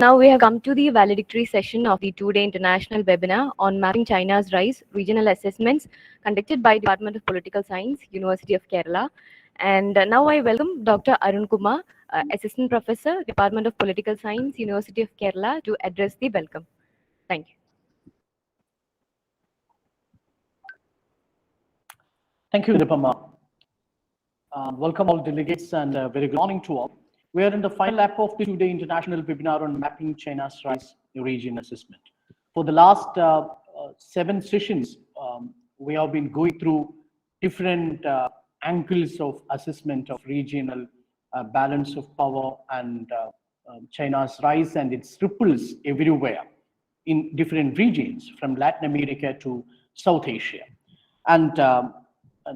Now we have come to the valedictory session of the two-day international webinar on mapping China's rise, regional assessments, conducted by Department of Political Science, University of Kerala. And now I welcome Dr. Arun Kumar, Assistant Professor, Department of Political Science, University of Kerala, to address the welcome. Thank you. Thank you, Nipama. Welcome all delegates and very good morning to all. We are in the final lap of the two-day international webinar on mapping China's rise region assessment. For the last 7 sessions, we have been going through different angles of assessment of regional balance of power and China's rise and its ripples everywhere in different regions from Latin America to South Asia. And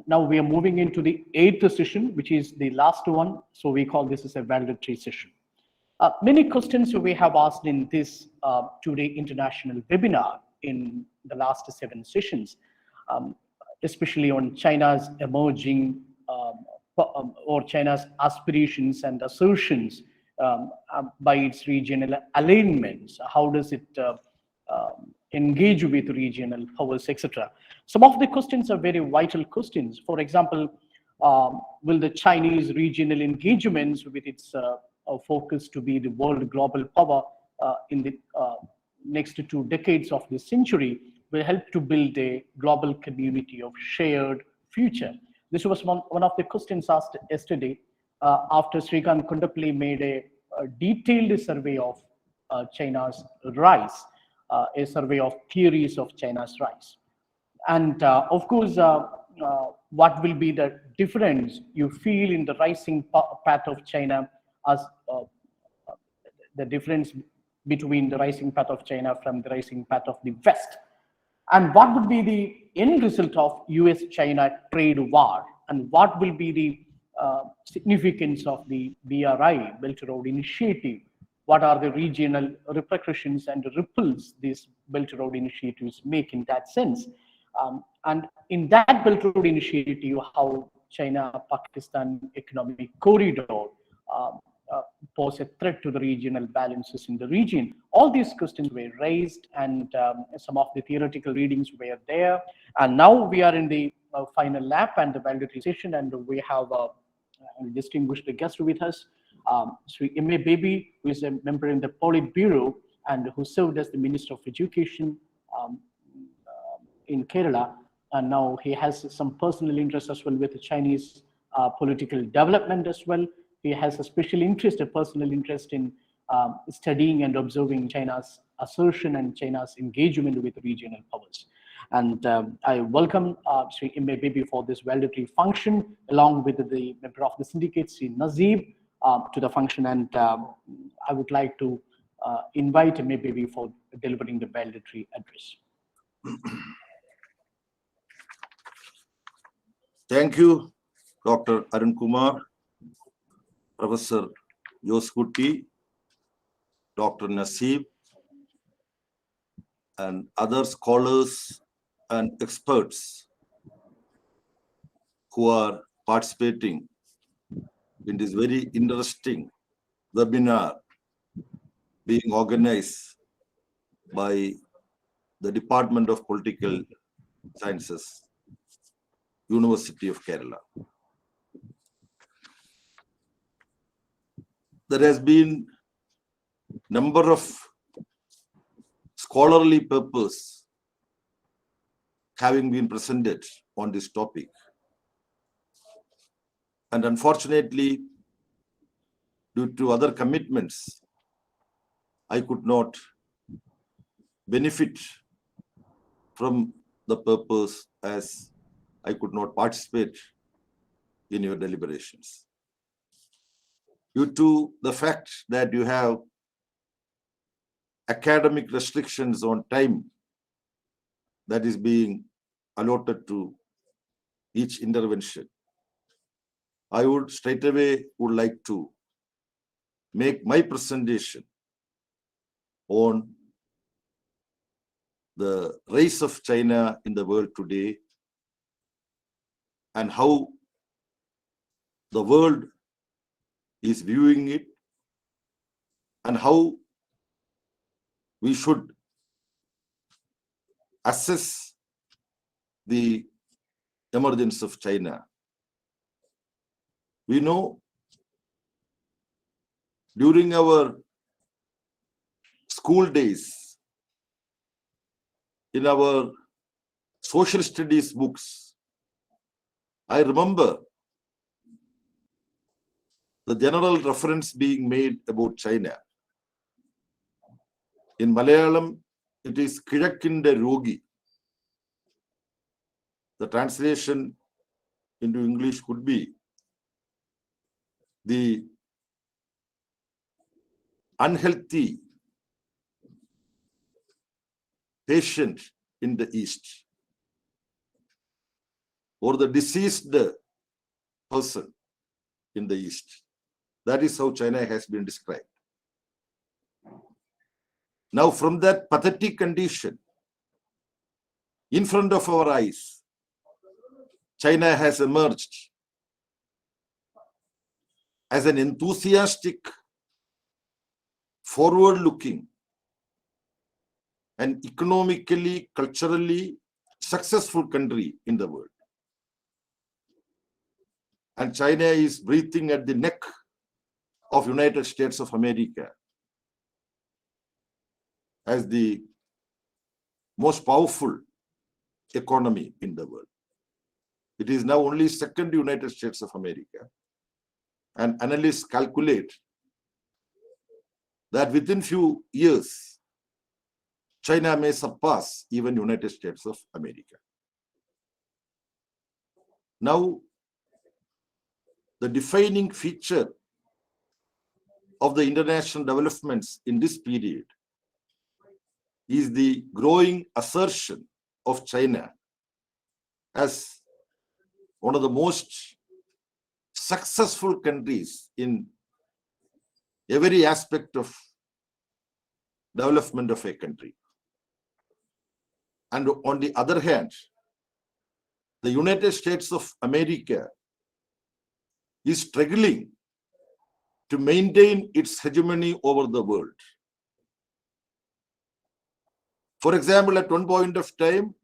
now we are moving into the 8th session, which is the last one. So we call this as a valedictory session. Many questions we have asked in this two-day international webinar in the last 7 sessions, especially on China's emerging or China's aspirations and assertions by its regional alignments. How does it engage with regional powers, etc. Some of the questions are very vital questions. For example, will the Chinese regional engagements with its focus to be the world global power in the next 2 decades of this century will help to build a global community of shared future? This was one of the questions asked yesterday after Srikanth Kundapalli made a detailed survey of China's rise. A survey of theories of China's rise. And of course, what will be the difference you feel in the rising path of China as the difference between the rising path of China from the rising path of the West? And what would be the end result of US-China trade war? And what will be the significance of the BRI, Belt Road Initiative? What are the regional repercussions and ripples these Belt Road initiatives make in that sense? And in that Belt Road initiative, how China-Pakistan economic corridor pose a threat to the regional balances in the region. All these questions were raised, and some of the theoretical readings were there. And now we are in the final lap and the valedictory session, and we have a distinguished guest with us. Sri M.A. Baby, who is a member in the Politburo and who served as the Minister of Education in Kerala. And now he has some personal interest as well with the Chinese political development as well. He has a special interest, a personal interest in studying and observing China's assertion and China's engagement with regional powers. And I welcome Sri M.A. Baby for this valedictory function, along with the member of the syndicate, Sri Nazib, to the function. And I would like to invite M.A. Baby for delivering the valedictory address. Thank you, Dr. Arun Kumar, Professor Josukutty, Dr. Nasib, and other scholars and experts who are participating in this very interesting webinar being organized by the Department of Political Sciences, University of Kerala. There has been number of scholarly papers having been presented on this topic. And unfortunately, due to other commitments, I could not benefit from the purpose as I could not participate in your deliberations. Due to the fact that you have academic restrictions on time that is being allotted to each intervention, I would straight away like to make my presentation on the rise of China in the world today and how the world is viewing it and how we should assess the emergence of China. We know during our school days, in our social studies books, I remember the general reference being made about China. In Malayalam, it is Kizhakkinte Rogi. The translation into English could be the unhealthy patient in the East, or the diseased person in the East. That is how China has been described. Now, from that pathetic condition, in front of our eyes, China has emerged as an enthusiastic, forward-looking, and economically, culturally successful country in the world. And China is breathing at the neck of United States of America as the most powerful economy in the world. It is now only second to United States of America. And analysts calculate that within few years, China may surpass even United States of America. Now, the defining feature of the international developments in this period is the growing assertion of China as one of the most successful countries in every aspect of development of a country. And on the other hand, the United States of America is struggling to maintain its hegemony over the world. For example, at one point of time,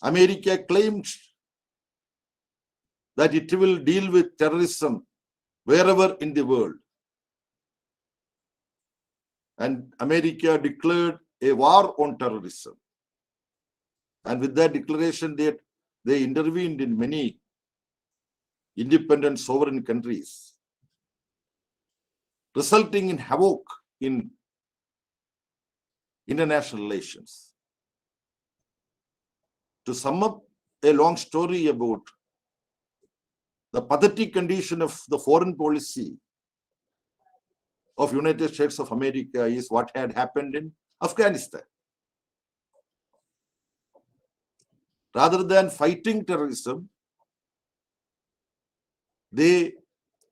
America claimed that it will deal with terrorism wherever in the world. And America declared a war on terrorism. And with that declaration, they intervened in many independent sovereign countries, resulting in havoc in international relations. To sum up a long story about the pathetic condition of the foreign policy of United States of America is what had happened in Afghanistan. Rather than fighting terrorism, they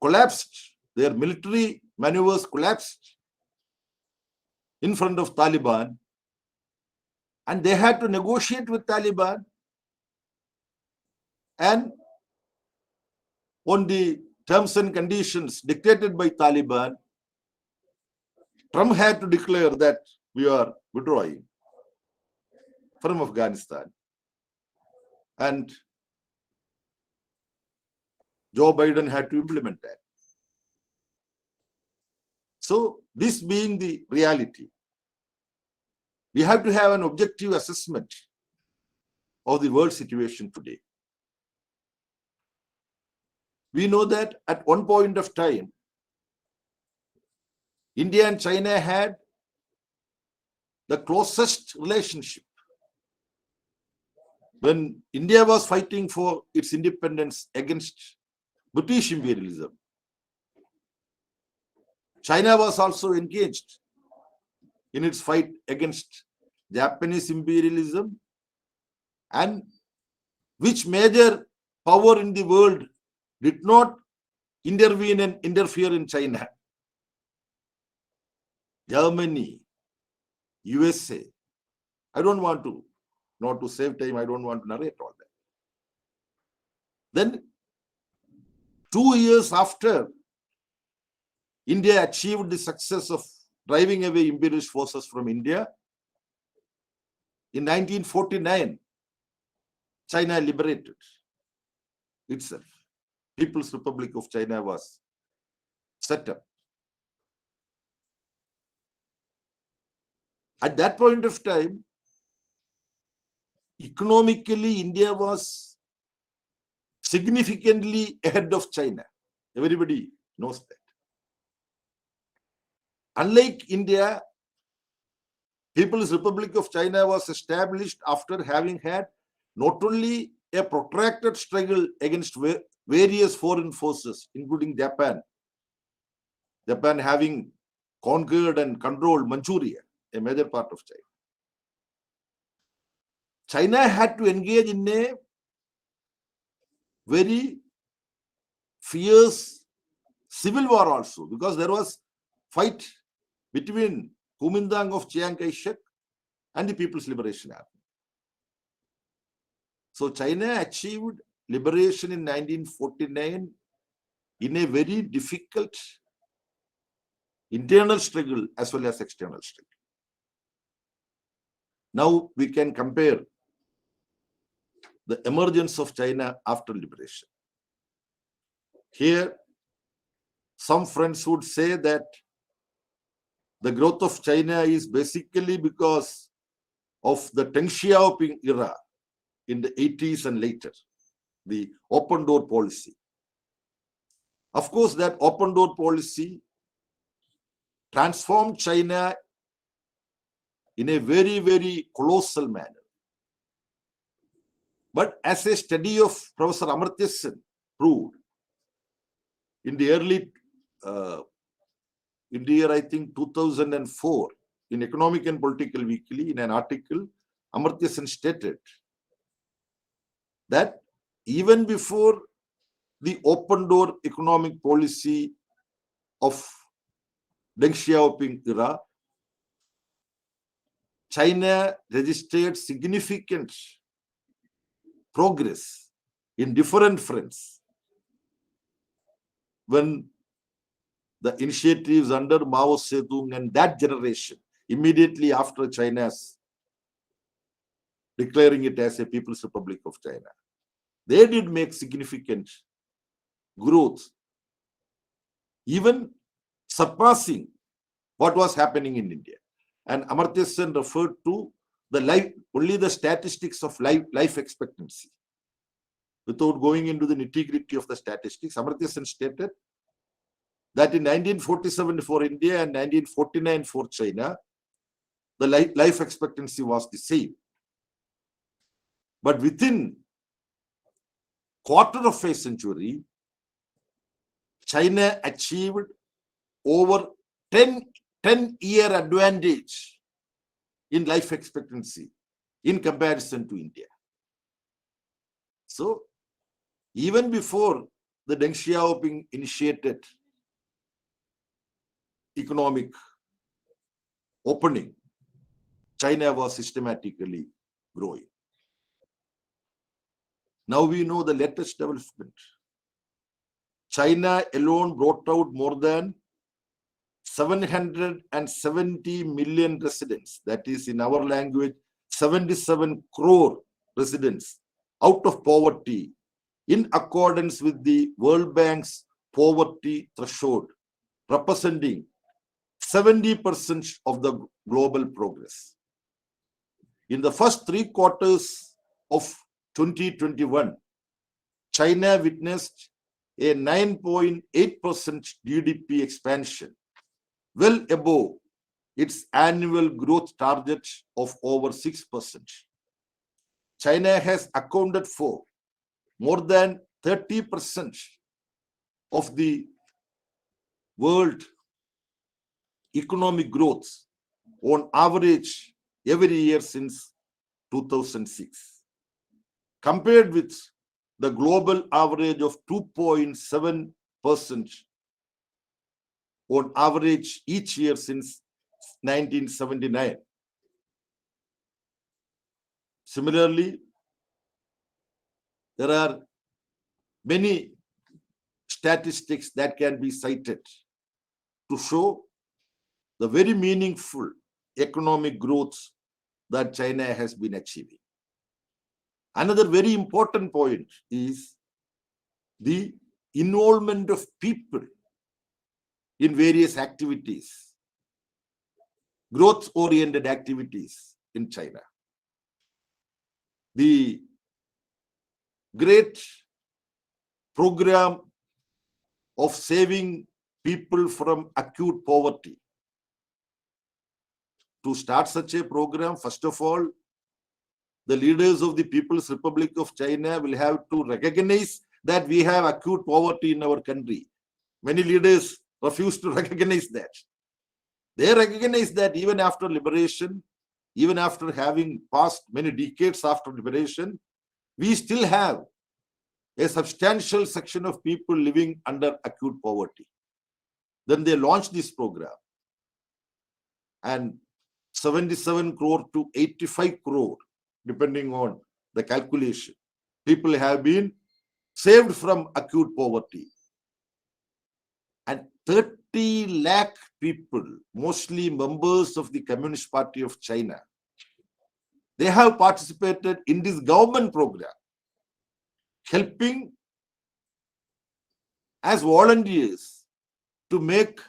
collapsed. Their military maneuvers collapsed in front of Taliban, and they had to negotiate with Taliban. And on the terms and conditions dictated by Taliban, Trump had to declare that we are withdrawing from Afghanistan. And Joe Biden had to implement that. So, this being the reality, we have to have an objective assessment of the world situation today. We know that at one point of time, India and China had the closest relationship. When India was fighting for its independence against British imperialism, China was also engaged in its fight against Japanese imperialism. And which major power in the world did not intervene and interfere in China? Germany, USA. I don't want to, not to save time, I don't want to narrate all that. Then, 2 years after India achieved the success of driving away imperialist forces from India. In 1949, China liberated itself. People's Republic of China was set up. At that point of time, economically, India was significantly ahead of China. Everybody knows that. Unlike India, People's Republic of China was established after having had not only a protracted struggle against various foreign forces, including Japan having conquered and controlled Manchuria, a major part of China. China had to engage in a very fierce civil war also, because there was fight between Kuomintang of Chiang Kai-shek and the People's Liberation Army. So China achieved liberation in 1949 in a very difficult internal struggle as well as external struggle. Now we can compare the emergence of China after liberation. Here, some friends would say that the growth of China is basically because of the Deng Xiaoping era in the 80s and later, the open door policy. Of course, that open door policy transformed China in a very, very colossal manner. But as a study of Professor Amartya Sen proved in the early, in the year, I think, 2004, in Economic and Political Weekly, in an article, Amartya Sen stated that even before the open door economic policy of Deng Xiaoping era, China registered significant progress in different fronts when the initiatives under Mao Zedong and that generation, immediately after China's declaring it as a People's Republic of China, they did make significant growth, even surpassing what was happening in India. And Amartya Sen referred to only the statistics of life expectancy. Without going into the nitty-gritty of the statistics, Amartya Sen stated that in 1947 for India and 1949 for China, the life expectancy was the same. But within quarter of a century, China achieved over 10-year advantage in life expectancy in comparison to India. So even before the Deng Xiaoping initiated economic opening, China was systematically growing. Now we know the latest development. China alone brought out more than 770 million residents, that is in our language, 77 crore residents out of poverty in accordance with the World Bank's poverty threshold, representing 70% of the global progress. In the first 3 quarters of 2021, China witnessed a 9.8% GDP expansion, well above its annual growth target of over 6%. China has accounted for more than 30% of the world economic growth on average every year since 2006, compared with the global average of 2.7% on average each year since 1979. Similarly, there are many statistics that can be cited to show the very meaningful economic growth that China has been achieving. Another very important point is the involvement of people in various activities, growth-oriented activities in China. The great program of saving people from acute poverty. To start such a program, first of all, the leaders of the People's Republic of China will have to recognize that we have acute poverty in our country. Many leaders refuse to recognize that. They recognize that even after liberation, even after having passed many decades after liberation, we still have a substantial section of people living under acute poverty. Then they launched this program, and 77 crore to 85 crore, depending on the calculation, people have been saved from acute poverty. And 30 lakh people, mostly members of the Communist Party of China, they have participated in this government program, helping as volunteers to make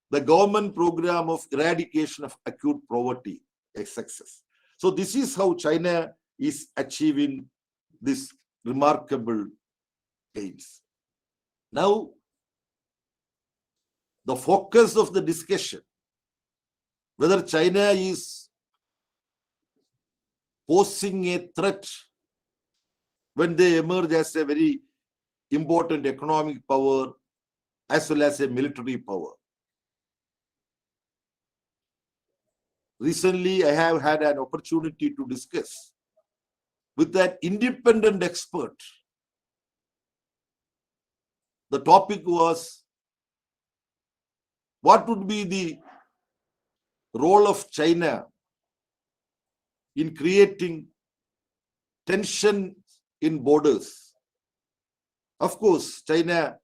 the government program of eradication of acute poverty a success. So this is how China is achieving this remarkable gains. Now, the focus of the discussion, whether China is posing a threat when they emerge as a very important economic power as well as a military power. Recently, I have had an opportunity to discuss with an independent expert. The topic was, what would be the role of China in creating tension in borders? Of course, China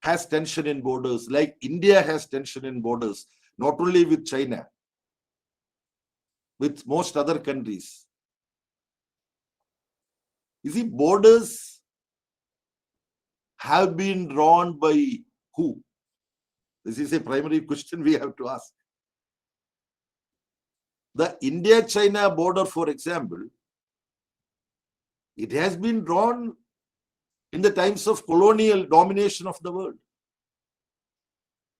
has tension in borders, like India has tension in borders, not only with China, with most other countries. You see, borders have been drawn by who? This is a primary question we have to ask. The India-China border, for example, it has been drawn in the times of colonial domination of the world.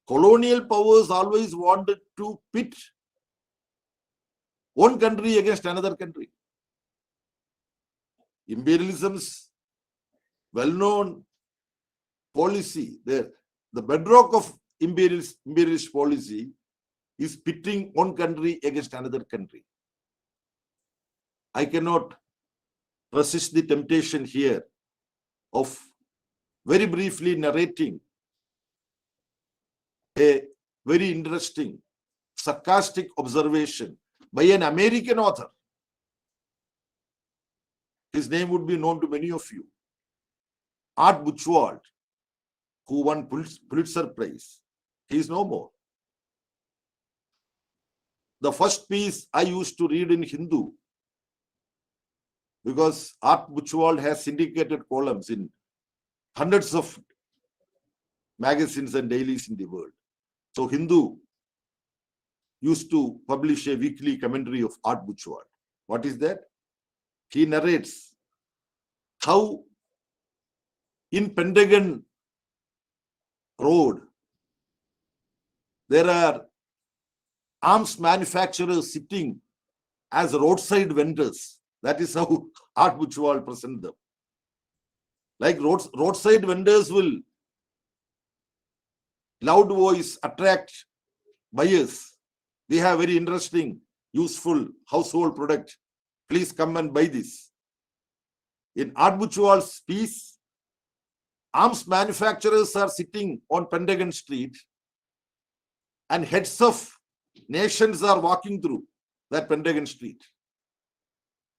Colonial powers always wanted to pit one country against another country. Imperialism's well-known policy, the bedrock of imperialist policy is pitting one country against another country. I cannot resist the temptation here of very briefly narrating a very interesting, sarcastic observation by an American author. His name would be known to many of you. Art Buchwald, who won Pulitzer Prize. He is no more. The first piece I used to read in Hindu, because Art Buchwald has syndicated columns in hundreds of magazines and dailies in the world. So Hindu used to publish a weekly commentary of Art Buchwald. What is that? He narrates how in Pentagon Road there are arms manufacturers sitting as roadside vendors. That is how Art Buchwald present them. Like roadside vendors will loud voice attract buyers. We have very interesting, useful household product. Please come and buy this. In Art Buchwald's piece, arms manufacturers are sitting on Pentagon Street and heads of nations are walking through that Pentagon Street.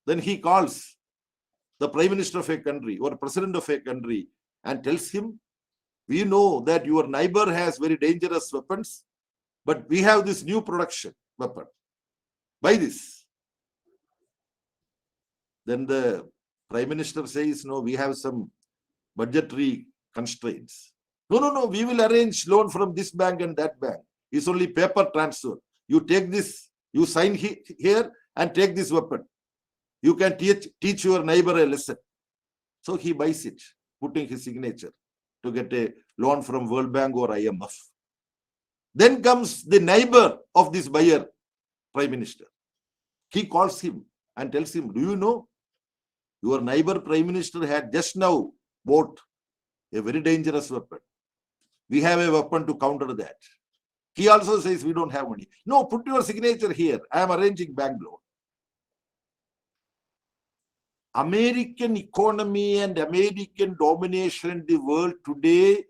Then he calls the Prime Minister of a country or President of a country and tells him, we know that your neighbor has very dangerous weapons, But we have this new production weapon. Buy this. Then the Prime Minister says, no, we have some budgetary constraints. No, we will arrange loan from this bank and that bank. It's only paper transfer. You take this, you sign here and take this weapon. You can teach your neighbor a lesson. So he buys it, putting his signature to get a loan from World Bank or IMF. Then comes the neighbor of this buyer, Prime Minister. He calls him and tells him, do you know, your neighbor Prime Minister had just now bought a very dangerous weapon. We have a weapon to counter that. He also says, we don't have money. No, put your signature here. I am arranging bank loan. American economy and American domination in the world today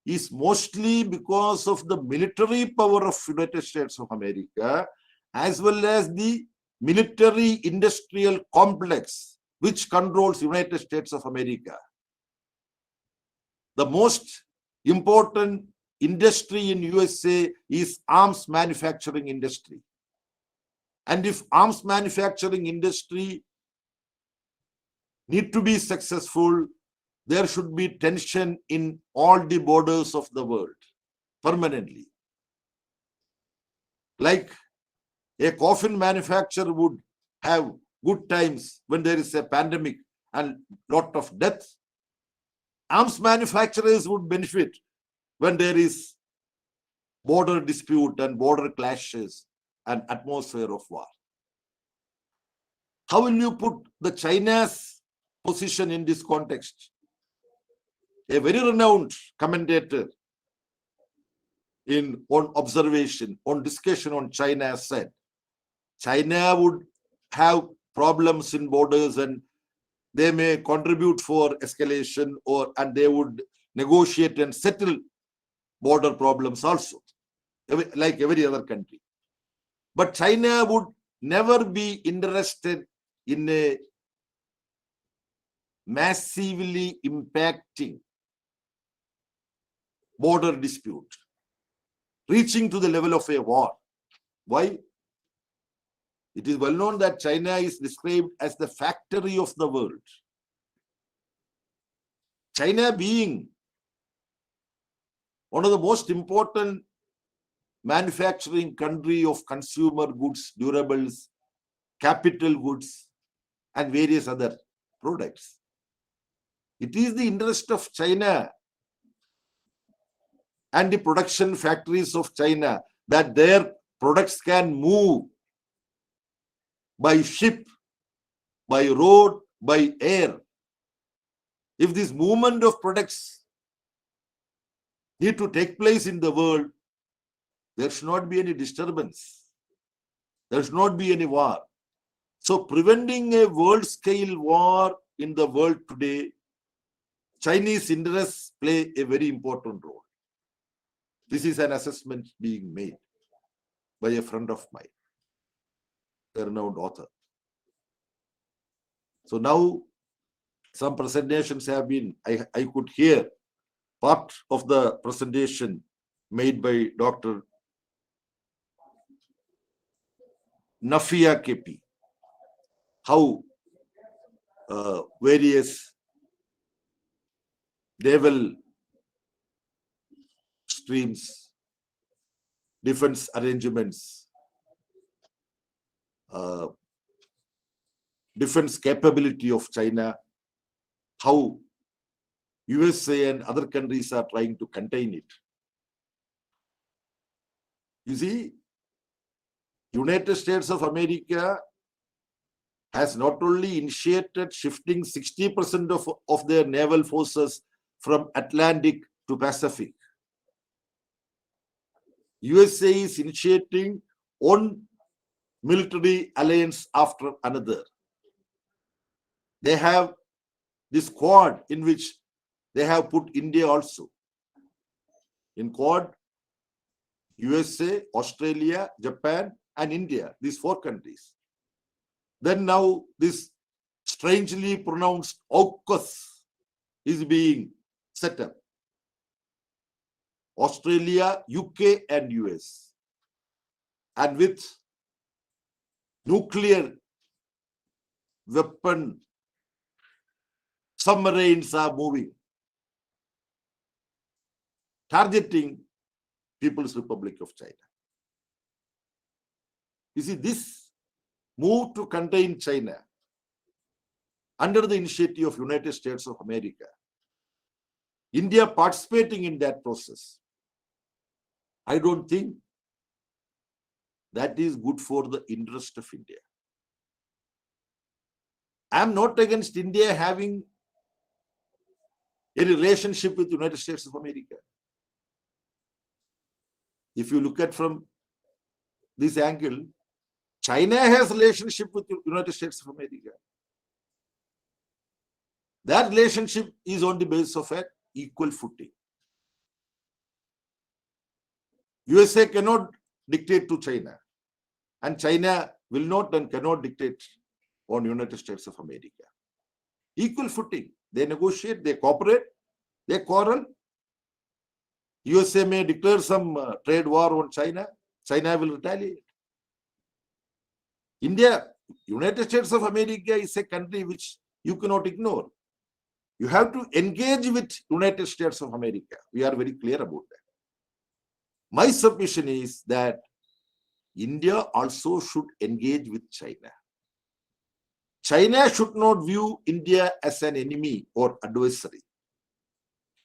is mostly because of the military power of United States of America, as well as the military industrial complex which controls United States of America. The most important industry in USA is arms manufacturing industry. And if arms manufacturing industry need to be successful, there should be tension in all the borders of the world permanently. Like a coffin manufacturer would have good times when there is a pandemic and lot of death. Arms manufacturers would benefit when there is border dispute and border clashes and atmosphere of war. How will you put the China's position in this context? A very renowned commentator on observation, on discussion on China said, China would have problems in borders and they may contribute for escalation and they would negotiate and settle border problems also, like every other country. But China would never be interested in a massively impacting border dispute, reaching to the level of a war. Why? It is well known that China is described as the factory of the world. China being one of the most important manufacturing country of consumer goods, durables, capital goods, and various other products. It is the interest of China and the production factories of China that their products can move by ship, by road, by air. If this movement of products need to take place in the world, there should not be any disturbance. There should not be any war. So preventing a world-scale war in the world today, Chinese interests play a very important role. This is an assessment being made by a friend of mine, a renowned author. So now some presentations have been, I could hear part of the presentation made by Dr. Nafia Kepi, how various naval streams, defense arrangements, defense capability of China, how USA and other countries are trying to contain it. You see, United States of America has not only initiated shifting 60% of their naval forces from Atlantic to Pacific. USA is initiating one military alliance after another. They have this Quad in which they have put India also. In Quad, USA, Australia, Japan, and India, these four countries. Then now this strangely pronounced AUKUS is being set up. Australia, UK, and US. and with nuclear weapon submarines are moving, targeting People's Republic of China. You see, this move to contain China under the initiative of United States of America, India participating in that process, I don't think that is good for the interest of India. I am not against India having a relationship with the United States of America. If you look at from this angle, China has relationship with the United States of America. That relationship is on the basis of an equal footing. USA cannot dictate to China, and China will not and cannot dictate on United States of America. Equal footing. They negotiate, they cooperate, they quarrel. USA may declare some trade war on China. China will retaliate. India, United States of America is a country which you cannot ignore. You have to engage with United States of America. We are very clear about that. My submission is that India also should engage with China. China should not view India as an enemy or adversary.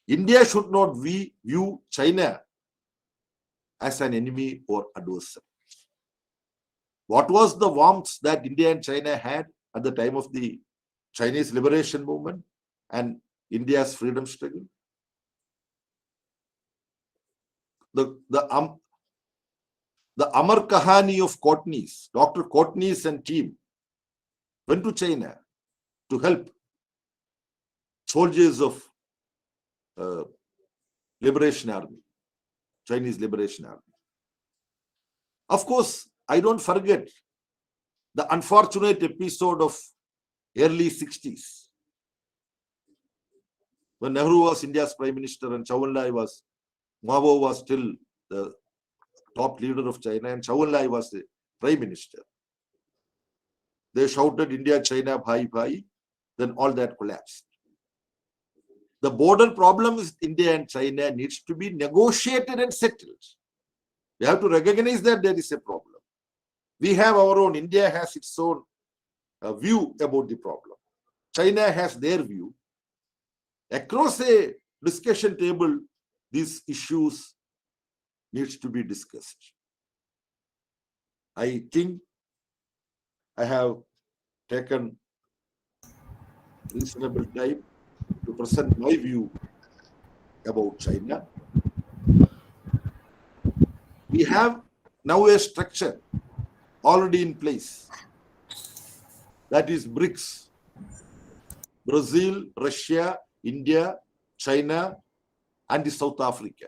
India should not view China as an enemy or adversary. What was the warmth that India and China had at the time of the Chinese liberation movement and India's freedom struggle? The Amar Kahani of Courtney's, Dr. Courtney's and team went to China to help soldiers of Liberation Army, Chinese Liberation Army. Of course, I don't forget the unfortunate episode of early 60s when Nehru was India's Prime Minister and Mao was still the top leader of China and Zhou Enlai was the Prime Minister. They shouted India, China, bhai, bhai. Then all that collapsed. The border problem with India and China needs to be negotiated and settled. We have to recognize that there is a problem. We have our own, India has its own view about the problem. China has their view. Across a discussion table, these issues needs to be discussed. I think I have taken reasonable time to present my view about China. We have now a structure already in place. That is BRICS. Brazil, Russia, India, China, and South Africa.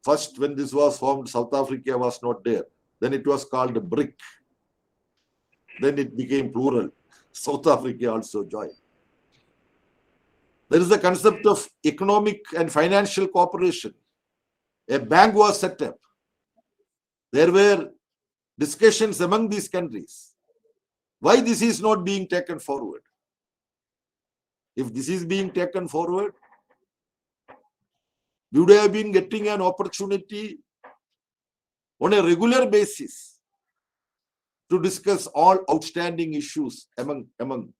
First, when this was formed, South Africa was not there. Then it was called BRIC. Then it became plural. South Africa also joined. There is the concept of economic and financial cooperation. A bank was set up. There were discussions among these countries. Why this is not being taken forward? If this is being taken forward, we would have been getting an opportunity on a regular basis to discuss all outstanding issues among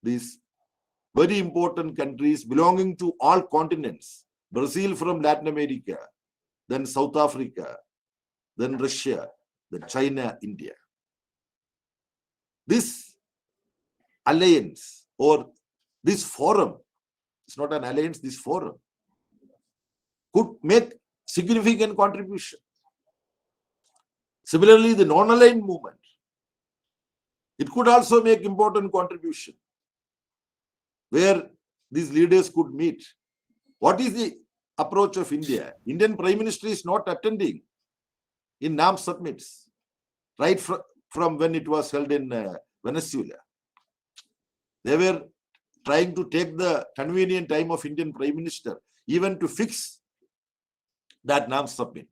these very important countries belonging to all continents. Brazil from Latin America, then South Africa, then Russia, then China, India. This alliance or this forum, it's not an alliance, this forum could make significant contribution. Similarly, the non-aligned movement, it could also make important contribution where these leaders could meet. What is the approach of India? Indian Prime Minister is not attending in NAM summits, right from when it was held in Venezuela. They were trying to take the convenient time of Indian Prime Minister even to fix that NAM summit.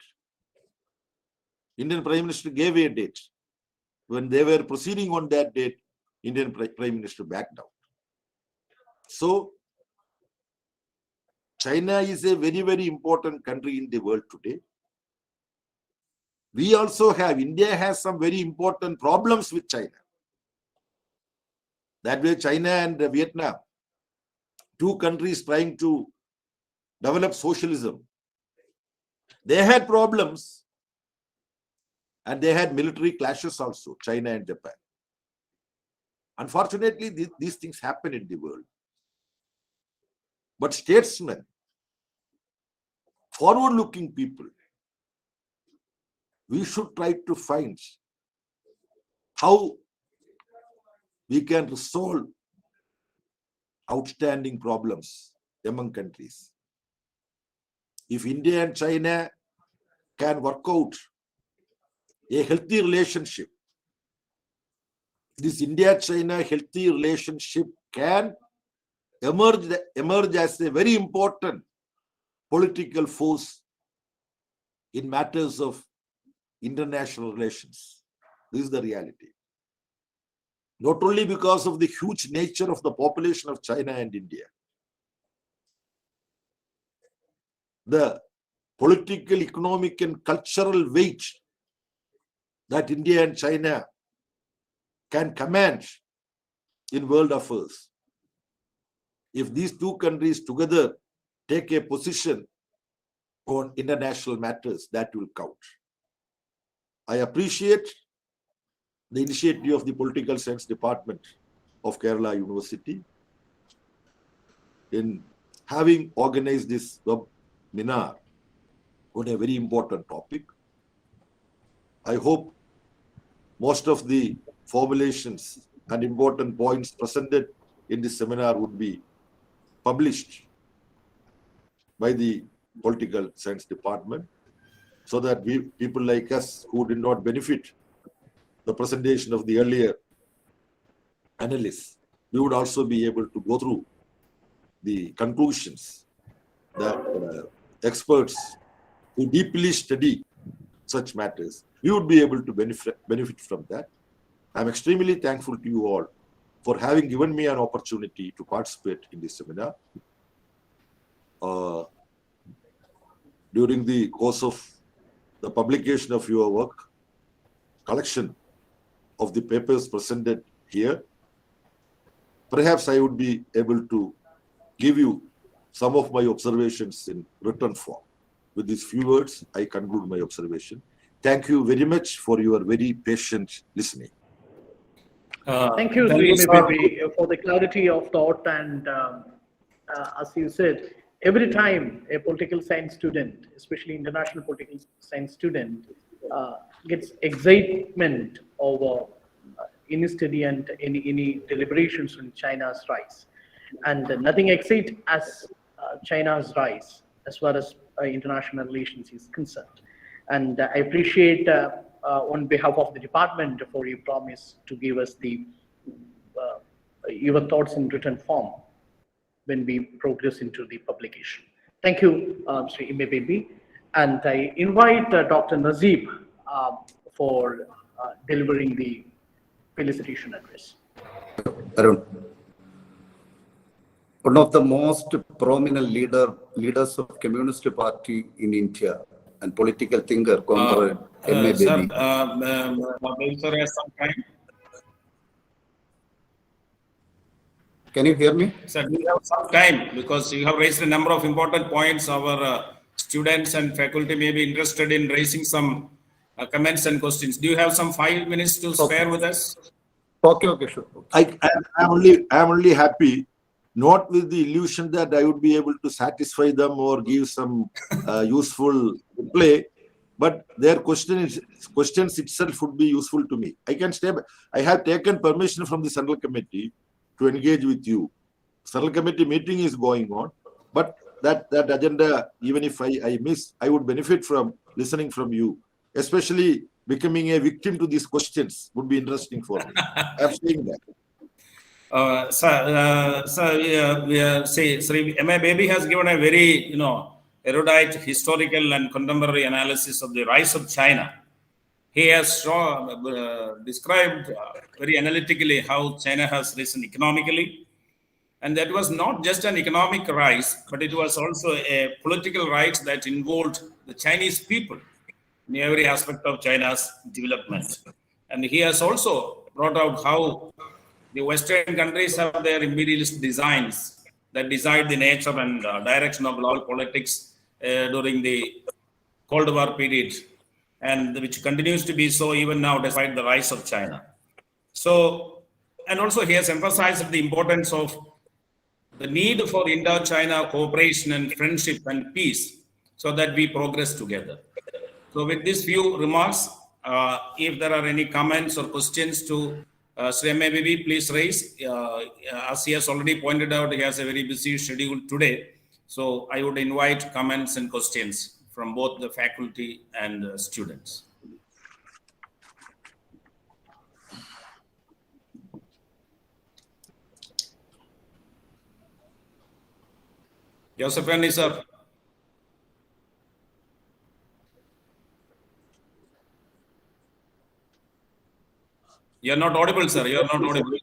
Indian Prime Minister gave a date. When they were proceeding on that date, Indian Prime Minister backed out. So, China is a very, very important country in the world today. We also have, India has some very important problems with China. That way, China and Vietnam, two countries trying to develop socialism, they had problems and they had military clashes also, China and Japan. Unfortunately, these things happen in the world. But statesmen, forward-looking people, we should try to find how we can resolve outstanding problems among countries. If India and China can work out a healthy relationship, this India-China healthy relationship can emerge as a very important political force in matters of international relations. This is the reality. Not only because of the huge nature of the population of China and India, the political, economic, and cultural weight that India and China can command in world affairs. If these two countries together take a position on international matters, that will count. I appreciate the initiative of the Political Science Department of Kerala University in having organized this webinar on a very important topic. I hope most of the formulations and important points presented in this seminar would be published by the Political Science Department, so that people like us who did not benefit the presentation of the earlier analysts, we would also be able to go through the conclusions that experts who deeply study such matters, we would be able to benefit from that. I'm extremely thankful to you all for having given me an opportunity to participate in this seminar. During the course of the publication of your work, collection of the papers presented here, perhaps I would be able to give you some of my observations in written form. With these few words, I conclude my observation. Thank you very much for your very patient listening. Thank you, Sri Baby, for the clarity of thought. And as you said, every time a political science student, especially international political science student, gets excitement over any study and any deliberations on China's rise, and nothing excites as China's rise as far as international relations is concerned. And I appreciate on behalf of the department for your promise to give us your thoughts in written form when we progress into the publication. Thank you, Sri Baby. And I invite Dr. Nazib for delivering the felicitation address. Arun, one of the most prominent leaders of Communist Party in India and political thinker, Comrade M.A. Baby. Sir has some time. Can you hear me? Sir, we have some time because you have raised a number of important points. Our students and faculty may be interested in raising some comments and questions. Do you have some 5 minutes to spare with us? Okay, sure. I'm only happy, not with the illusion that I would be able to satisfy them or give some useful reply, but their questions itself would be useful to me. I have taken permission from the Central Committee to engage with you. Central Committee meeting is going on, but that agenda, even if I miss, I would benefit from listening from you, especially becoming a victim to these questions would be interesting for me. I'm saying that. Sri M.A. Baby has given a very, erudite historical and contemporary analysis of the rise of China. he has described very analytically how China has risen economically. And that was not just an economic rise, but it was also a political rise that involved the Chinese people in every aspect of China's development. And he has also brought out how the Western countries have their imperialist designs that decide the nature and direction of global politics during the Cold War period, and which continues to be so even now despite the rise of China. So, and also he has emphasized the importance of the need for Indo-China cooperation and friendship and peace so that we progress together. So with these few remarks, if there are any comments or questions to Sri MABB, please raise. As he has already pointed out, he has a very busy schedule today. So I would invite comments and questions from both the faculty and students. Josukutty, sir. You're not audible, sir. You're not audible.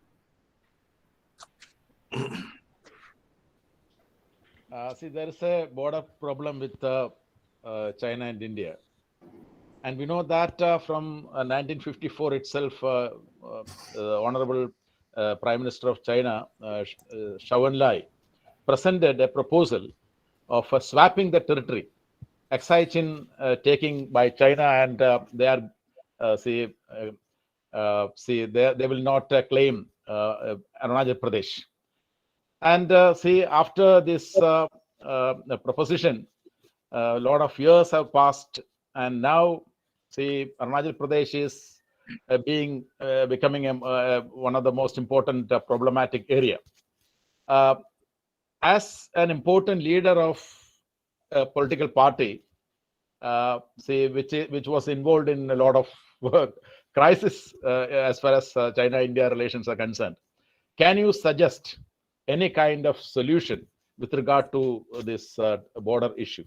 See, there is a border problem with China and India. And we know that from 1954 itself, the Honorable Prime Minister of China, Zhou Enlai, presented a proposal of swapping the territory, Exai-Chin taking by China, and they are, they will not claim Arunachal Pradesh. And after this proposition, a lot of years have passed, and now Arunachal Pradesh is becoming one of the most important problematic area. As an important leader of a political party, which was involved in a lot of work, crisis as far as China-India relations are concerned, can you suggest any kind of solution with regard to this border issue?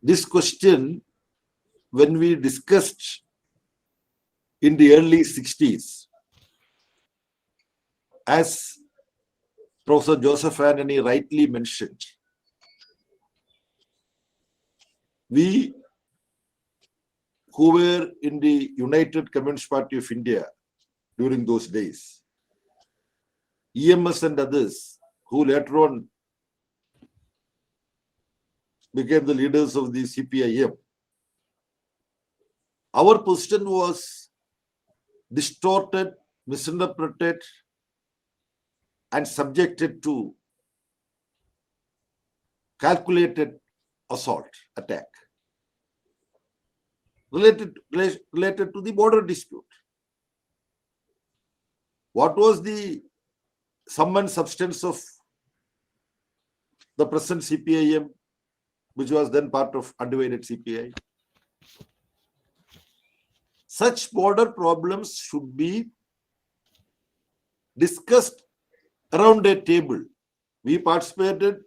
This question, when we discussed in the early 60s, as Professor Joseph Anthony rightly mentioned, we who were in the United Communist Party of India during those days, EMS and others who later on became the leaders of the CPIM, our position was distorted, misinterpreted, and subjected to calculated assault, attack, related to the border dispute. What was the sum and substance of the present CPIM, which was then part of undivided CPI? Such border problems should be discussed around a table. We participated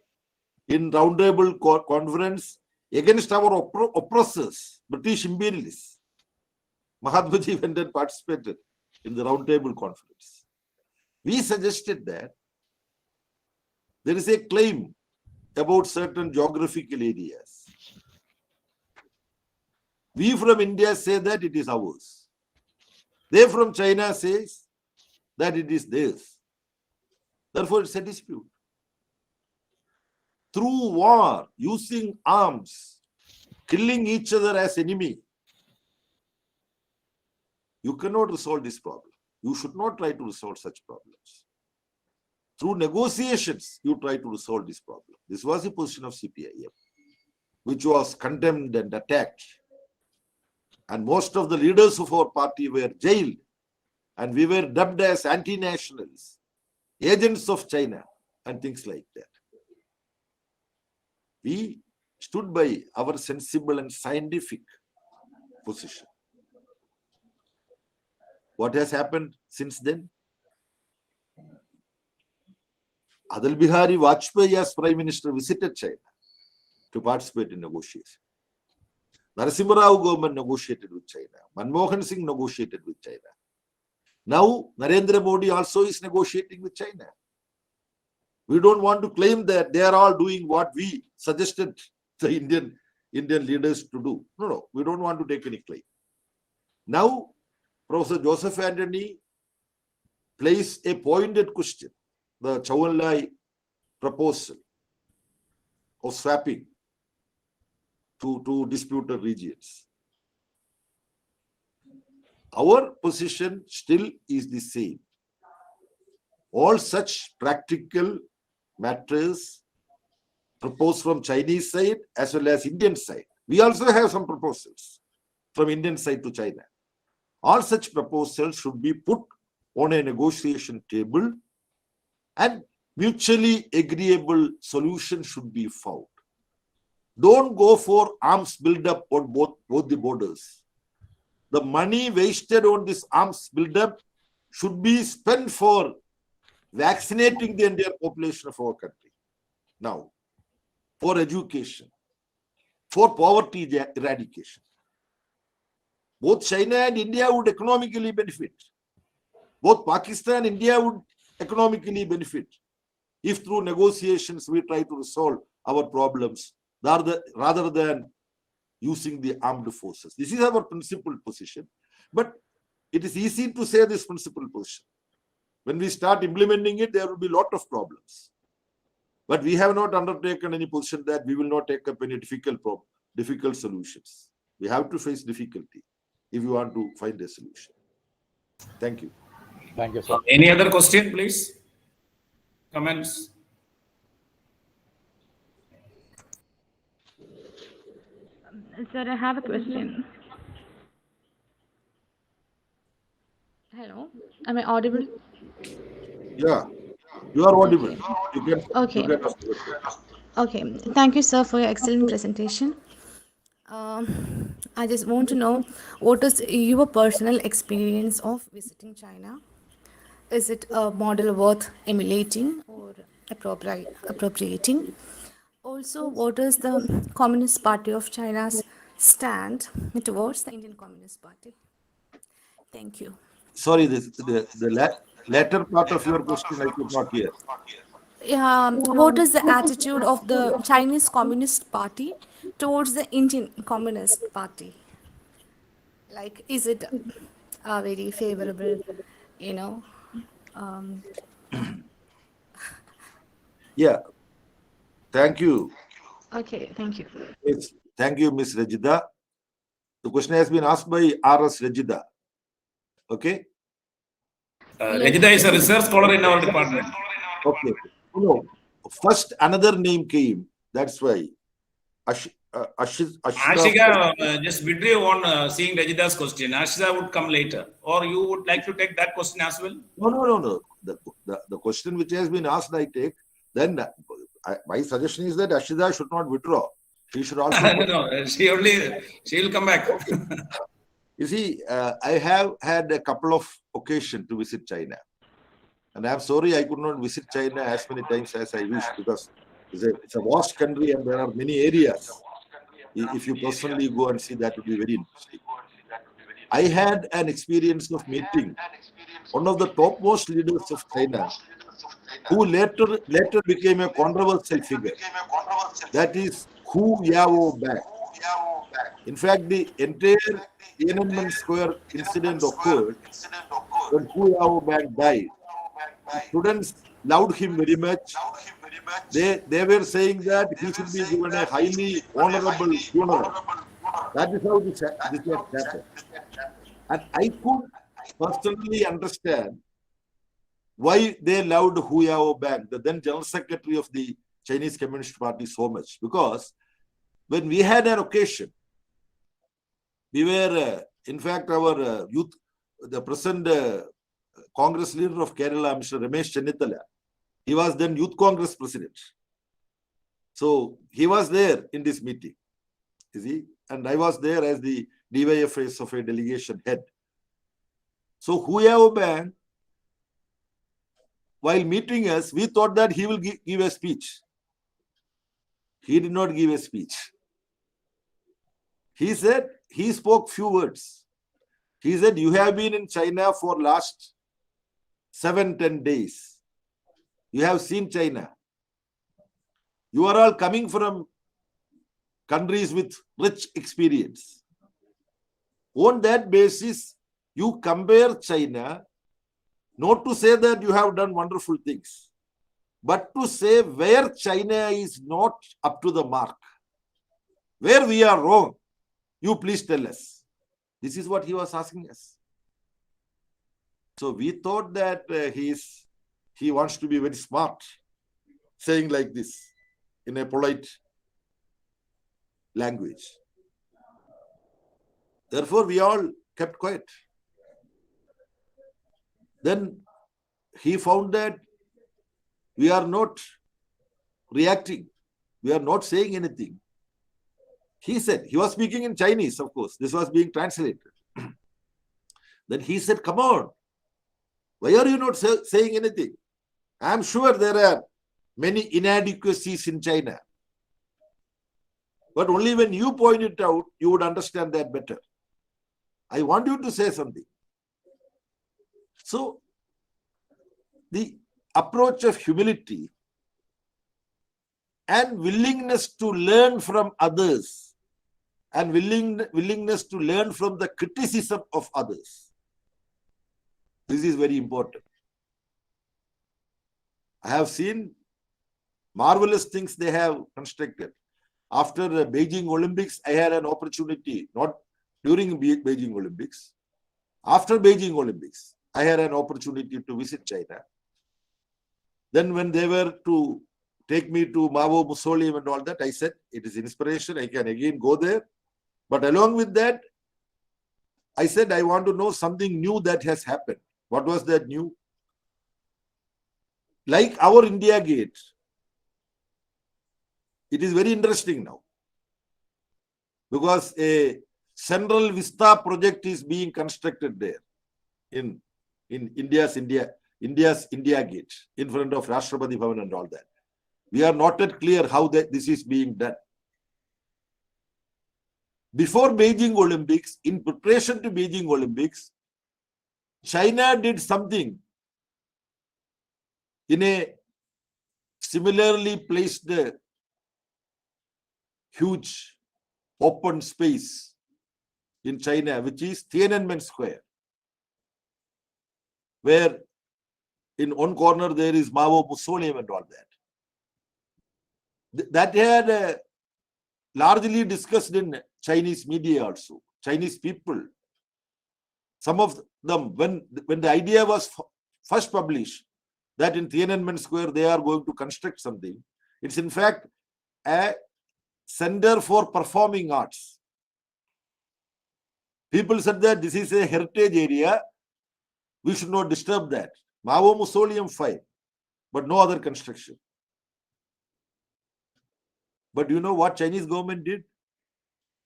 in roundtable conference against our oppressors, British imperialists. Mahatma Ji went and participated in the roundtable conference. We suggested that there is a claim about certain geographical areas. We from India say that it is ours. They from China says that it is theirs. Therefore, it's a dispute. Through war, using arms, killing each other as enemy, you cannot resolve this problem. You should not try to resolve such problems. Through negotiations, you try to resolve this problem. This was the position of CPIM, which was condemned and attacked. And most of the leaders of our party were jailed, and we were dubbed as anti-nationals, agents of China, and things like that. We stood by our sensible and scientific position. What has happened since then? Atal Bihari Vajpayee as Prime Minister visited China. to participate in negotiation. Narasimha Rao government negotiated with China. Manmohan Singh negotiated with China. Now, Narendra Modi also is negotiating with China. We don't want to claim that they are all doing what we suggested the Indian leaders to do. No, we don't want to take any claim. Now, Professor Joseph Anthony placed a pointed question, the Chou En-lai proposal of swapping to disputed regions. Our position still is the same. All such practical matters proposed from Chinese side as well as Indian side. We also have some proposals from Indian side to China. All such proposals should be put on a negotiation table and mutually agreeable solution should be found. Don't go for arms build-up on both the borders. The money wasted on this arms build-up should be spent for vaccinating the entire population of our country. Now, for education, for poverty eradication. Both China and India would economically benefit. Both Pakistan and India would economically benefit if through negotiations we try to resolve our problems rather than using the armed forces. This is our principal position. But it is easy to say this principal position. When we start implementing it, there will be a lot of problems. But we have not undertaken any position that we will not take up any difficult solutions. We have to face difficulty if you want to find a solution. Thank you. Thank you, sir. Any other question, please? Comments? Sir, I have a question. Hello, am I audible? Yeah, you are audible. You can Okay. ask the question. Okay, thank you, sir, for your excellent presentation. I just want to know what is your personal experience of visiting China? Is it a model worth emulating or appropriating? Also, what is the Communist Party of China's stand towards the Indian Communist Party? Thank you. Sorry, the latter part of your question I could not hear. What is the attitude of the Chinese Communist Party towards the Indian Communist Party? Like, is it very favorable, you know? Yeah, thank you. Okay, thank you. Yes, thank you, Ms. Rajida. The question has been asked by R.S. Rajida. Okay? Rajida is a research scholar in our department. Okay. No, first another name came. That's why. Ashika just withdrew on seeing Rajida's question. Ashika would come later. Or you would like to take that question as well? No. The question which has been asked, I take. Then my suggestion is that Ashida should not withdraw. She should also. No, she will come back. You see, I have had a couple of occasions to visit China. And I'm sorry I could not visit China as many times as I wish because it's a vast country and there are many areas. If you personally go and see, that would be very interesting. I had an experience of meeting one of the topmost leaders of China who later became a controversial figure. That is Hu Yaobang. In fact, the entire Tiananmen Square incident occurred when Hu Yaobang died. Students loved him very much. They were saying that he should be given a highly honorable funeral. That is how this happened. And I could personally understand why they loved Hu Yaobang, the then General Secretary of the Chinese Communist Party, so much. Because when we had an occasion, we were, in fact, our youth, the present Congress leader of Kerala, Mr. Ramesh Chennithala, he was then Youth Congress president. So he was there in this meeting, you see, and I was there as the DYFS of a delegation head. So Hu Yaobang, while meeting us, we thought that he will give a speech. He did not give a speech. He said, he spoke few words. He said, you have been in China for last 7-10 days. You have seen China. You are all coming from countries with rich experience. On that basis, you compare China, not to say that you have done wonderful things, but to say where China is not up to the mark, where we are wrong, you please tell us. This is what he was asking us. So we thought that he wants to be very smart, saying like this in a polite language. Therefore, we all kept quiet. Then he found that we are not reacting. We are not saying anything. He said, he was speaking in Chinese, of course. This was being translated. Then he said, come on. Why are you not saying anything? I am sure there are many inadequacies in China. But only when you point it out, you would understand that better. I want you to say something. So, the approach of humility and willingness to learn from others and willingness to learn from the criticism of others. This is very important. I have seen marvelous things they have constructed. After the Beijing Olympics, I had an opportunity, not during Beijing Olympics. After Beijing Olympics, I had an opportunity to visit China. Then when they were to take me to Mao Mausoleum and all that, I said, it is inspiration, I can again go there. But along with that, I said, I want to know something new that has happened. What was that new? Like our India Gate, it is very interesting now. Because a Central Vista project is being constructed there in India's India Gate, in front of Rashtrapati Bhavan and all that. We are not yet clear how this is being done. Before Beijing Olympics, in preparation to Beijing Olympics, China did something in a similarly placed huge open space in China, which is Tiananmen Square, where in one corner there is Mao Mausoleum and all that. That had largely discussed in Chinese media also. Chinese people, some of them, when the idea was first published, that in Tiananmen Square they are going to construct something, it's in fact a center for performing arts. People said that this is a heritage area, we should not disturb that. Mao Mausoleum, fine, but no other construction. But you know what Chinese government did?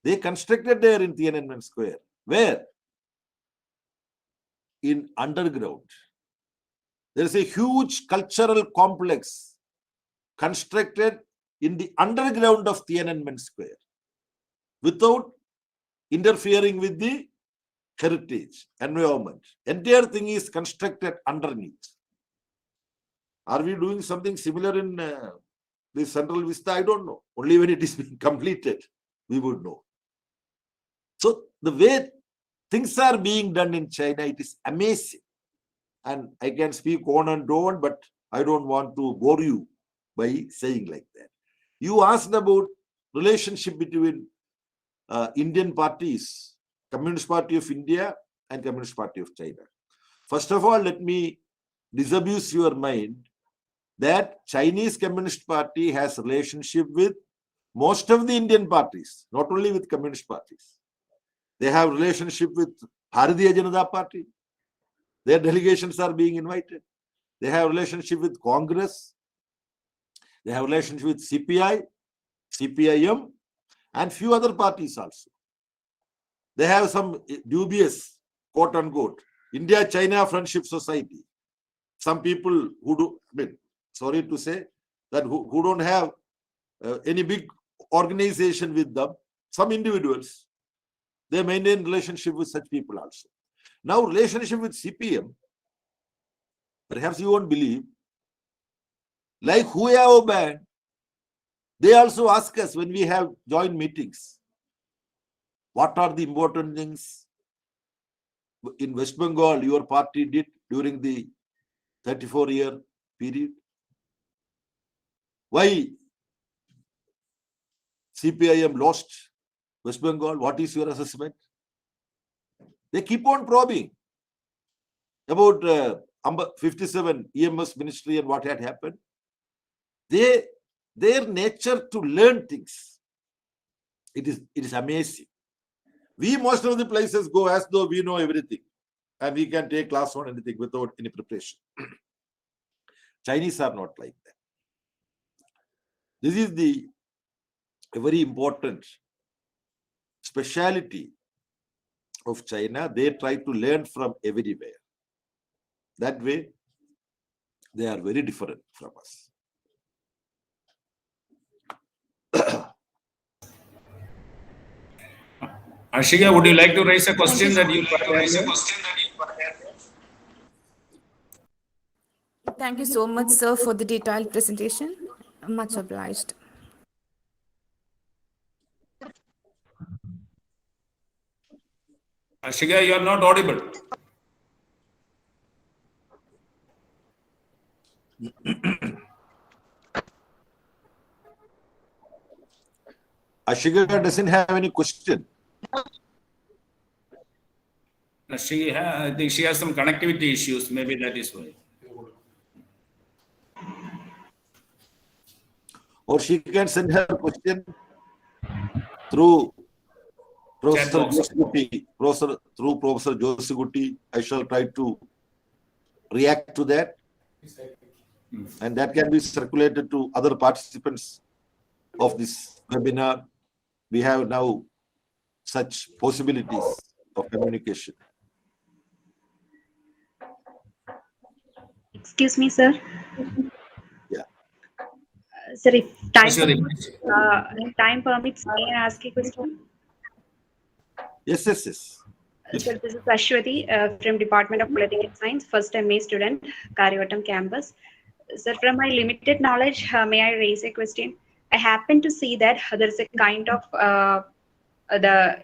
They constructed there in Tiananmen Square. Where? In underground. There is a huge cultural complex constructed in the underground of Tiananmen Square without interfering with the heritage, environment. Entire thing is constructed underneath. Are we doing something similar in the Central Vista? I don't know. Only when it is being completed, we would know. So the way things are being done in China, it is amazing. And I can speak on and on, but I don't want to bore you by saying like that. You asked about relationship between Indian parties, Communist Party of India and Communist Party of China. First of all, let me disabuse your mind that Chinese Communist Party has relationship with most of the Indian parties, not only with Communist parties. They have relationship with Bharatiya Janata Party. Their delegations are being invited. They have relationship with Congress. They have relationship with CPI, CPIM, and few other parties also. They have some dubious, quote unquote, India-China Friendship Society. Some people who do, sorry to say, that who don't have any big organization with them. Some individuals, they maintain relationship with such people also. Now, relationship with CPM, perhaps you won't believe, like Huayao band, they also ask us when we have joint meetings, what are the important things in West Bengal your party did during the 34-year period? Why CPIM lost West Bengal? What is your assessment? They keep on probing about 57 EMS ministry and what had happened. Their nature to learn things, it is amazing. We most of the places go as though we know everything and we can take class on anything without any preparation. Chinese are not like that. This is a very important speciality of China. They try to learn from everywhere. That way, they are very different from us. Ashika, would you like to raise a question that you put earlier? Thank you so much, sir, for the detailed presentation. Much obliged. Ashika, you are not audible. Ashika doesn't have any question. I think she has some connectivity issues. Maybe that is why. Or she can send her question through Professor Josukutty. Through Professor Josukutty, I shall try to react to that. And that can be circulated to other participants of this webinar. We have now such possibilities of communication. Excuse me, sir. Yeah. Sir, if Ashwini, time permits, may I ask a question? Yes. Sir, this is Ashwati from Department of Political Science, first MA student, Karyavattam campus. Sir, from my limited knowledge, may I raise a question? I happen to see that there is a kind of the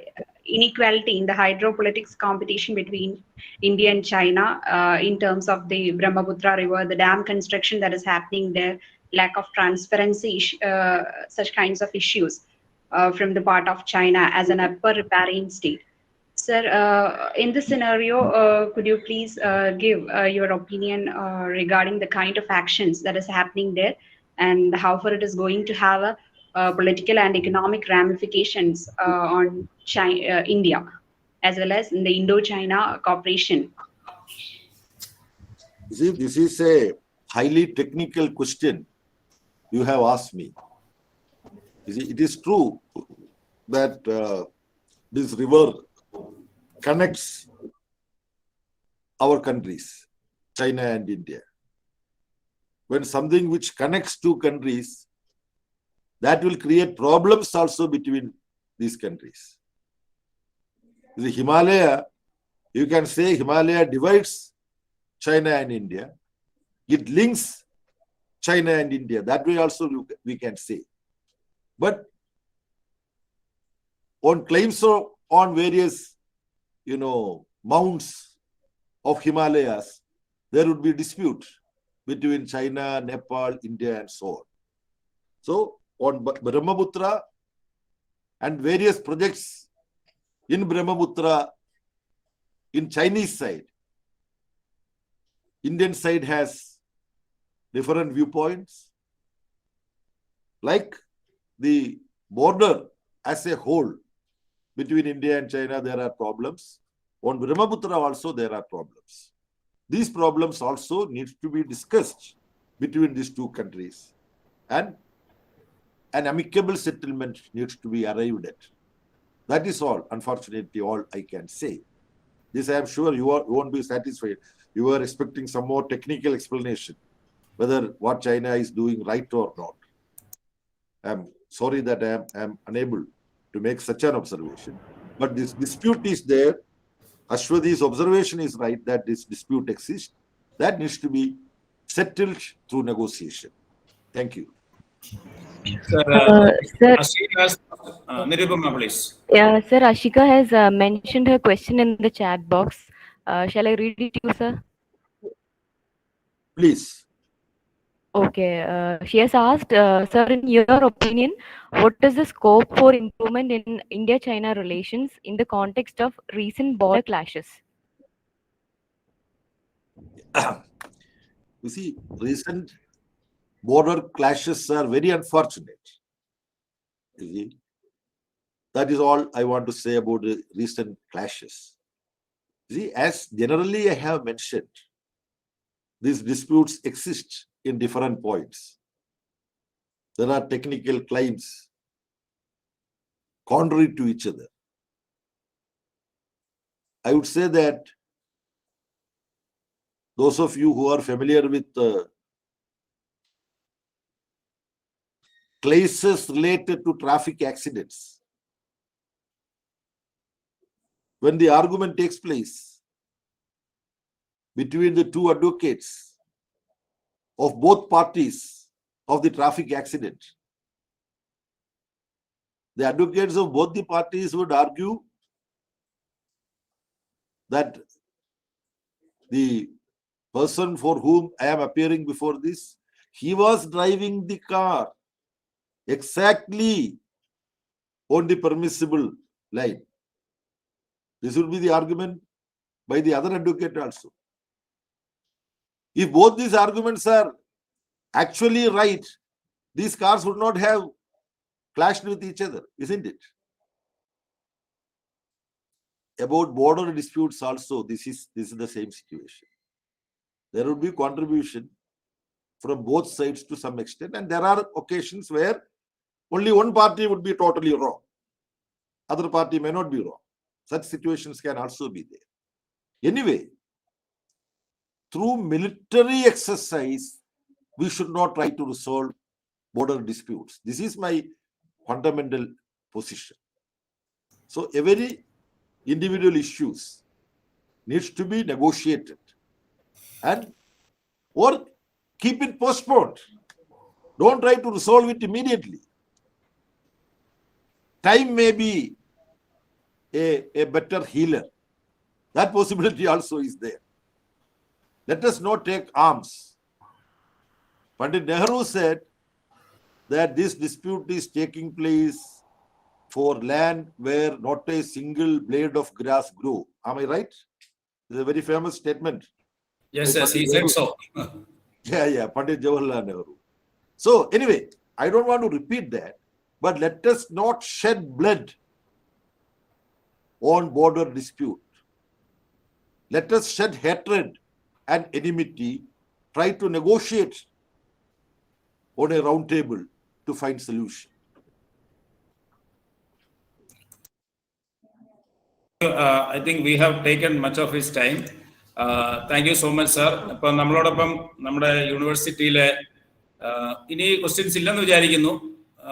inequality in the hydropolitics competition between India and China in terms of the Brahmaputra River, the dam construction that is happening there, lack of transparency, such kinds of issues from the part of China as an upper riparian state. Sir, in this scenario, could you please give your opinion regarding the kind of actions that is happening there and how far it is going to have a political and economic ramifications on China, India, as well as in the Indo-China cooperation? See, this is a highly technical question you have asked me. You see, it is true that this river connects our countries, China and India. When something which connects two countries, that will create problems also between these countries. The Himalaya, you can say Himalaya divides China and India. It links China and India. That way also we can say. But on claims on various, mounts of Himalayas, there would be dispute between China, Nepal, India, and so on. So, on Brahmaputra and various projects in Brahmaputra, in Chinese side, Indian side has different viewpoints. Like the border as a whole between India and China, there are problems. On Brahmaputra also there are problems. These problems also need to be discussed between these two countries. And an amicable settlement needs to be arrived at. That is all, unfortunately, all I can say. This I am sure you won't be satisfied. You are expecting some more technical explanation, whether what China is doing right or not. I'm sorry that I am unable to make such an observation. But this dispute is there. Ashwati's observation is right that this dispute exists. That needs to be settled through negotiation. Thank you. Sir, Sir, Nirupama, please. Sir, Ashika has mentioned her question in the chat box. Shall I read it to you, sir? Please. Okay. She has asked, sir, in your opinion, what is the scope for improvement in India-China relations in the context of recent border clashes? You see, recent border clashes are very unfortunate. You see, that is all I want to say about the recent clashes. You see, as generally I have mentioned, these disputes exist in different points. There are technical claims contrary to each other. I would say that those of you who are familiar with cases related to traffic accidents, when the argument takes place between the two advocates of both parties of the traffic accident, the advocates of both the parties would argue that the person for whom I am appearing before this, he was driving the car exactly on the permissible line. This would be the argument by the other advocate also. If both these arguments are actually right, these cars would not have clashed with each other, isn't it? About border disputes also, this is the same situation. There would be contribution from both sides to some extent, and there are occasions where only one party would be totally wrong. Other party may not be wrong. Such situations can also be there. Anyway, through military exercise, we should not try to resolve border disputes. This is my fundamental position. So every individual issues needs to be negotiated and or keep it postponed. Don't try to resolve it immediately. Time may be a better healer. That possibility also is there. Let us not take arms. Pandit Nehru said that this dispute is taking place for land where not a single blade of grass grow. Am I right? It's a very famous statement. Yes, by yes, he Pandit said Nehru. so. Yeah, Pandit Jawaharlal Nehru. So anyway, I don't want to repeat that, but let us not shed blood on border dispute. Let us shed hatred and enmity, try to negotiate on a round table to find solution. I think we have taken much of his time. Thank you so much, sir. ഇപ്പം നമ്മളോടൊപ്പം നമ്മുടെ യൂണിവേഴ്സിറ്റിയിലെ ഇനി questions ഇല്ലെന്ന് വിചാരിക്കുന്നു.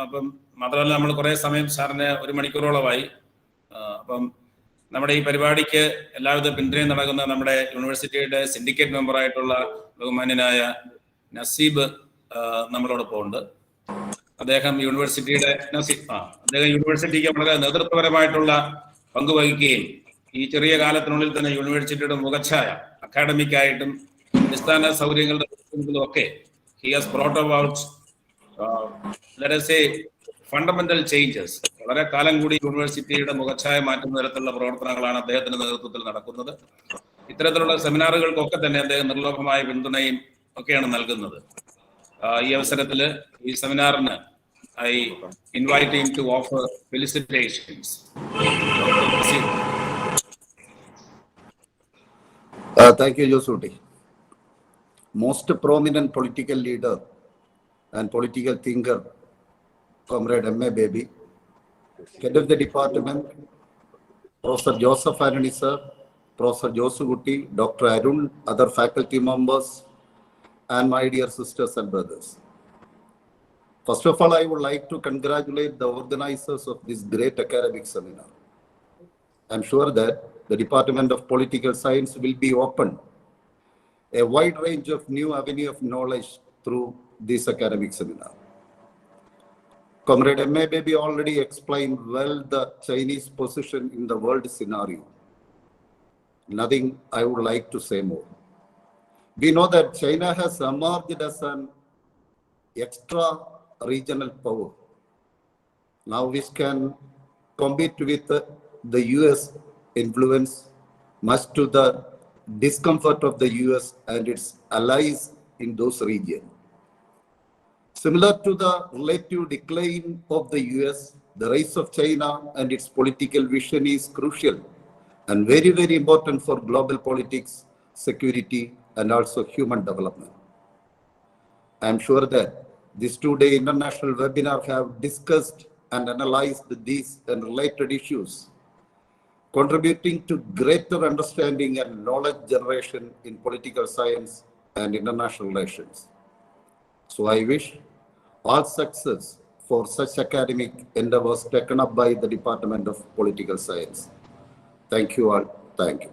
അപ്പം മാത്രമല്ല നമ്മൾ കുറേ സമയം സാറിന് 1 മണിക്കൂറോളമായി. അപ്പം നമ്മുടെ ഈ പരിപാടിക്ക് എല്ലാവിധ പിന്തുണയും നടക്കുന്ന നമ്മുടെ യൂണിവേഴ്സിറ്റിയുടെ സിൻഡിക്കേറ്റ് മെമ്പറായിട്ടുള്ള ബഹുമാന്യനായ നസീബ് നമ്മളോടൊപ്പം ഉണ്ട്. അദ്ദേഹം യൂണിവേഴ്സിറ്റിക്ക് വളരെ നേതൃത്വപരമായിട്ടുള്ള പങ്കുവഹിക്കുകയും ഈ ചെറിയ കാലത്തിനുള്ളിൽ തന്നെ യൂണിവേഴ്സിറ്റിയുടെ മുഖച്ഛായ അക്കാഡമിക് ആയിട്ടും അടിസ്ഥാന സൗകര്യങ്ങളുടെ ഒക്കെ he has brought about let us say fundamental changes. വളരെ കാലം കൂടി യൂണിവേഴ്സിറ്റിയുടെ മുഖച്ഛായ മാറ്റുന്ന തരത്തിലുള്ള പ്രവർത്തനങ്ങളാണ് അദ്ദേഹത്തിന്റെ നേതൃത്വത്തിൽ നടക്കുന്നത്. ഇത്തരത്തിലുള്ള സെമിനാറുകൾക്കൊക്കെ തന്നെ അദ്ദേഹം നിർലോഭമായ പിന്തുണയും ഒക്കെയാണ് നൽകുന്നത്. ഈ അവസരത്തിൽ ഈ സെമിനാറിന് I invite him to offer felicitations. Thank you, Josukutty. Most prominent political leader and political thinker, Comrade M.A. Baby, head of the department, Professor Joseph Anthony sir, Professor Josukutty, Dr. Arun, other faculty members, and my dear sisters and brothers. First of all, I would like to congratulate the organizers of this great academic seminar. I'm sure that the Department of Political Science will be open a wide range of new avenue of knowledge through this academic seminar. Comrade M.A. Baby already explained well the Chinese position in the world scenario. Nothing I would like to say more. We know that China has emerged as an extra regional power. Now which can compete with the US influence, much to the discomfort of the US and its allies in those regions. Similar to the relative decline of the US, the rise of China and its political vision is crucial and very, very important for global politics, security, and also human development. I am sure that this two-day international webinar have discussed and analyzed these and related issues, contributing to greater understanding and knowledge generation in political science and international relations. So I wish all success for such academic endeavors taken up by the Department of Political Science. Thank you all. Thank you.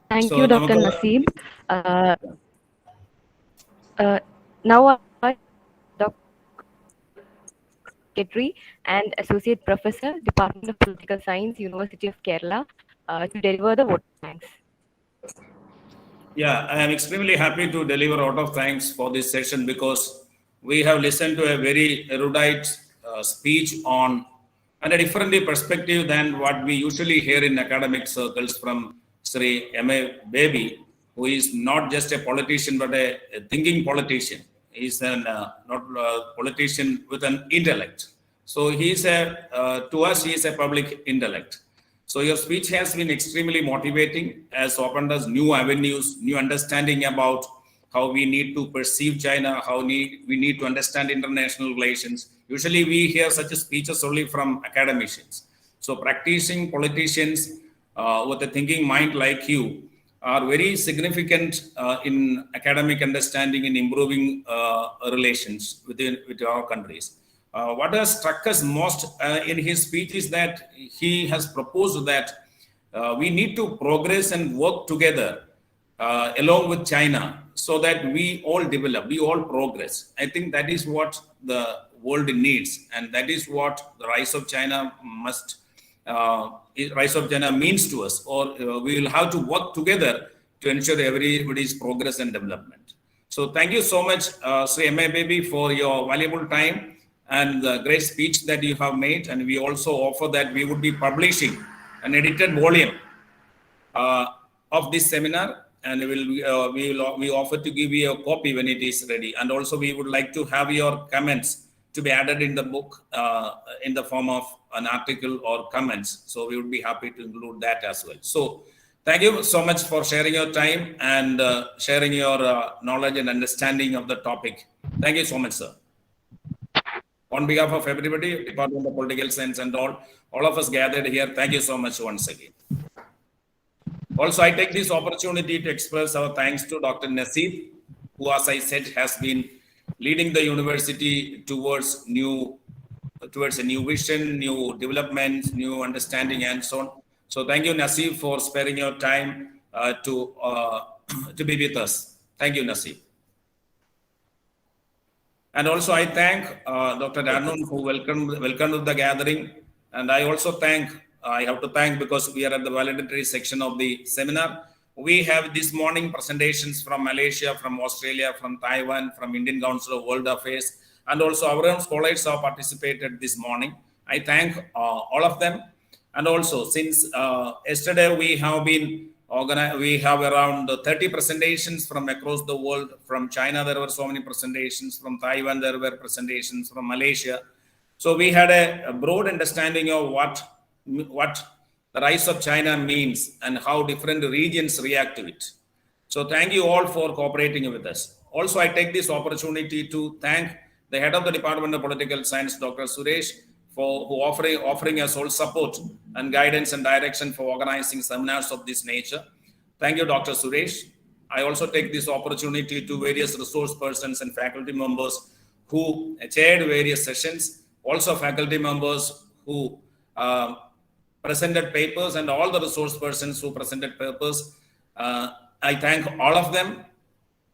Thank So, you, Dr. Namaka- Naseeb. Now, Dr. Secretary and Associate Professor, Department of Political Science, University of Kerala, to deliver the vote of thanks. Yeah, I am extremely happy to deliver out of thanks for this session because we have listened to a very erudite speech on and a different perspective than what we usually hear in academic circles from Sri M.A. Baby, who is not just a politician but a thinking politician. He's not a politician with an intellect. So he's to us, he is a public intellect. So your speech has been extremely motivating, has opened us new avenues, new understanding about how we need to perceive China, how we need to understand international relations. Usually we hear such speeches only from academicians. So practicing politicians with a thinking mind like you are very significant in academic understanding and improving relations with our countries. What has struck us most in his speech is that he has proposed that we need to progress and work together along with China so that we all develop, we all progress. I think that is what the world needs, and that is what the rise of China means to us, or we will have to work together to ensure everybody's progress and development. So thank you so much, Sri M.A. Baby, for your valuable time and the great speech that you have made. And we also offer that we would be publishing an edited volume of this seminar, and we offer to give you a copy when it is ready. And also we would like to have your comments to be added in the book in the form of an article or comments. So we would be happy to include that as well. So thank you so much for sharing your time and sharing your knowledge and understanding of the topic. Thank you so much, sir. On behalf of everybody, Department of Political Science and all of us gathered here, thank you so much once again. Also, I take this opportunity to express our thanks to Dr. Naseeb, who, as I said, has been leading the university towards a new vision, new developments, new understanding, and so on. So thank you, Naseeb, for sparing your time to be with us. Thank you, Naseeb. And also I thank Dr. Arnold, who welcomed the gathering. And I also I have to thank because we are at the valedictory section of the seminar. We have this morning presentations from Malaysia, from Australia, from Taiwan, from Indian Council of World Affairs, and also our own scholars have participated this morning. I thank all of them. And also since yesterday we have around 30 presentations from across the world. From China, there were so many presentations. From Taiwan, there were presentations. From Malaysia. So we had a broad understanding of what the rise of China means and how different regions react to it. So thank you all for cooperating with us. Also, I take this opportunity to thank the head of the Department of Political Science, Dr. Suresh, for offering us all support and guidance and direction for organizing seminars of this nature. Thank you, Dr. Suresh. I also take this opportunity to various resource persons and faculty members who chaired various sessions, also faculty members who presented papers, and all the resource persons who presented papers. I thank all of them,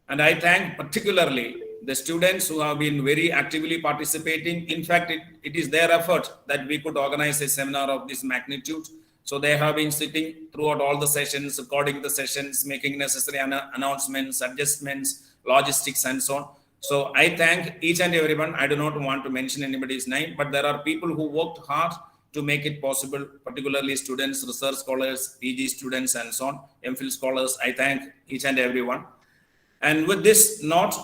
and I thank particularly the students who have been very actively participating. In fact, it is their effort that we could organize a seminar of this magnitude. So they have been sitting throughout all the sessions, recording the sessions, making necessary announcements, adjustments, logistics, and so on. So I thank each and everyone. I do not want to mention anybody's name, but there are people who worked hard to make it possible, particularly students, research scholars, PG students, and so on, MPhil scholars. I thank each and everyone. And with this note,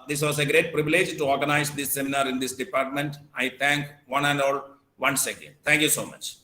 this was a great privilege to organize this seminar in this department. I thank one and all once again. Thank you so much.